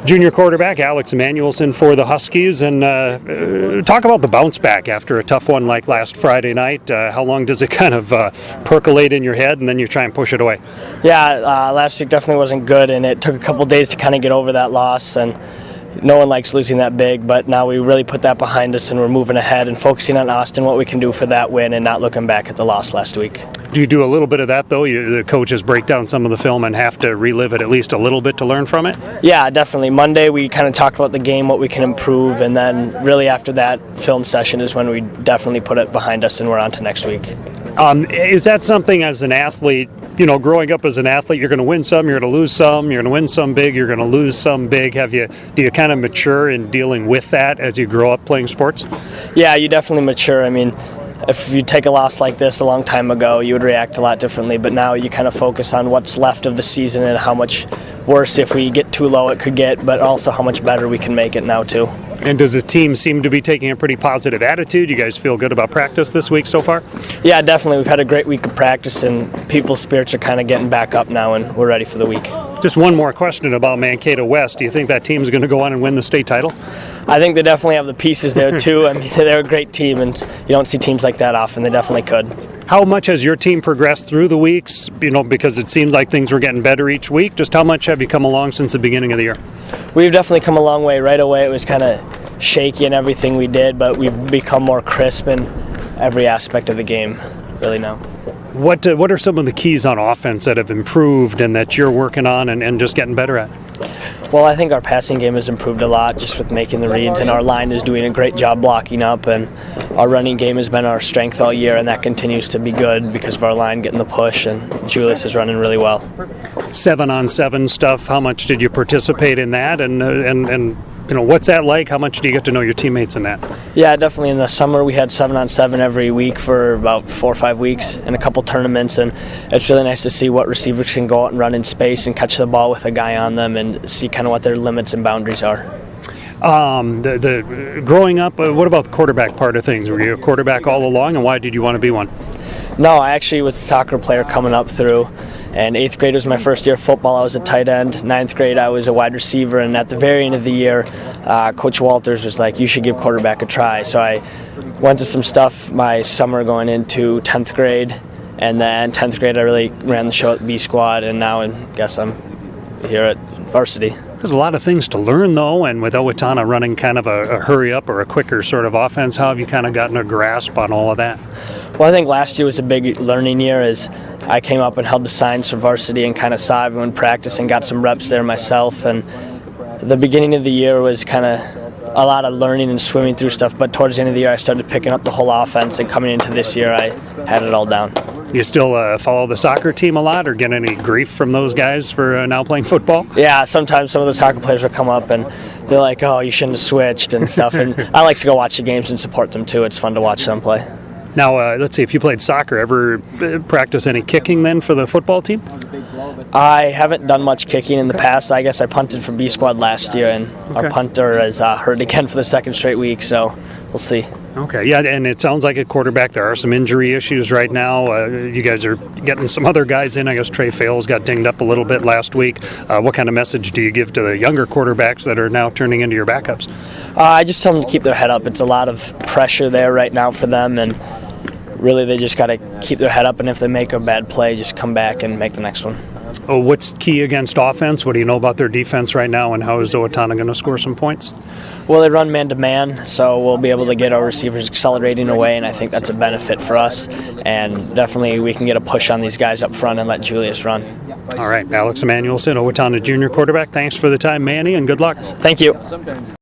Junior quarterback Alex Emanuelson for the Huskies, and talk about the bounce back after a tough one like last Friday night. How long does it kind of percolate in your head, and then you try and push it away? Yeah, last week definitely wasn't good, and it took a couple days to kind of get over that loss, and no one likes losing that big, but now we really put that behind us and we're moving ahead and focusing on Austin, what we can do for that win, and not looking back at the loss last week. Do you do a little bit of that, though? The coaches break down some of the film and have to relive it at least a little bit to learn from it? Yeah, definitely. Monday we kind of talked about the game, what we can improve, and then really after that film session is when we definitely put it behind us and we're on to next week. Is that something as an athlete, you know, growing up as an athlete, you're going to win some, you're going to lose some, you're going to win some big, you're going to lose some big. Do you kind of mature in dealing with that as you grow up playing sports? Yeah, you definitely mature. I mean, if you take a loss like this a long time ago, you would react a lot differently, but now you kind of focus on what's left of the season and how much worse if we get too low it could get, but also how much better we can make it now too. And does this team seem to be taking a pretty positive attitude? You guys feel good about practice this week so far? Yeah, definitely. We've had a great week of practice, and people's spirits are kind of getting back up now, and we're ready for the week. Just one more question about Mankato West. Do you think that team's going to go on and win the state title? I think they definitely have the pieces there too. I mean, they're a great team, and you don't see teams like that often. They definitely could. How much has your team progressed through the weeks? You know, because it seems like things were getting better each week. Just how much have you come along since the beginning of the year? We've definitely come a long way. Right away, it was kind of shaky in everything we did, but we've become more crisp in every aspect of the game, really now. What are some of the keys on offense that have improved and that you're working on and just getting better at? Well, I think our passing game has improved a lot just with making the reads, and our line is doing a great job blocking up, and our running game has been our strength all year, and that continues to be good because of our line getting the push, and Julius is running really well. 7-on-7 stuff, how much did you participate in that, and you know, what's that like? How much do you get to know your teammates in that? Yeah, definitely. In the summer, we had 7-on-7 every week for about 4 or 5 weeks and a couple tournaments, and it's really nice to see what receivers can go out and run in space and catch the ball with a guy on them and see kind of what their limits and boundaries are. The growing up, what about the quarterback part of things? Were you a quarterback all along, and why did you want to be one? No, I actually was a soccer player coming up through, and 8th grade was my first year of football. I was a tight end. 9th grade, I was a wide receiver, and at the very end of the year, Coach Walters was like, you should give quarterback a try. So I went to some stuff my summer going into 10th grade, and then 10th grade I really ran the show at B squad, and now I guess I'm here at varsity. There's a lot of things to learn, though, and with Owatonna running kind of a hurry-up or a quicker sort of offense, how have you kind of gotten a grasp on all of that? Well, I think last year was a big learning year as I came up and held the signs for varsity and kind of saw everyone practice and got some reps there myself. And the beginning of the year was kind of a lot of learning and swimming through stuff, but towards the end of the year I started picking up the whole offense, and coming into this year I had it all down. You still follow the soccer team a lot, or get any grief from those guys for now playing football? Yeah, sometimes some of the soccer players will come up and they're like, oh, you shouldn't have switched and stuff. And I like to go watch the games and support them too. It's fun to watch them play. Now, let's see, if you played soccer, ever practice any kicking then for the football team? I haven't done much kicking in the past. I guess I punted for B squad last year, and our punter is hurt again for the second straight week, so we'll see. Okay, yeah, and it sounds like at quarterback there are some injury issues right now. You guys are getting some other guys in. I guess Trey Fales got dinged up a little bit last week. What kind of message do you give to the younger quarterbacks that are now turning into your backups? I just tell them to keep their head up. It's a lot of pressure there right now for them, and really they just got to keep their head up, and if they make a bad play, just come back and make the next one. Oh, what's key against offense? What do you know about their defense right now, and how is Owatonna going to score some points? Well, they run man-to-man, so we'll be able to get our receivers accelerating away, and I think that's a benefit for us. And definitely we can get a push on these guys up front and let Julius run. All right, Alex Emanuelson, Owatonna junior quarterback. Thanks for the time, Manny, and good luck. Thank you.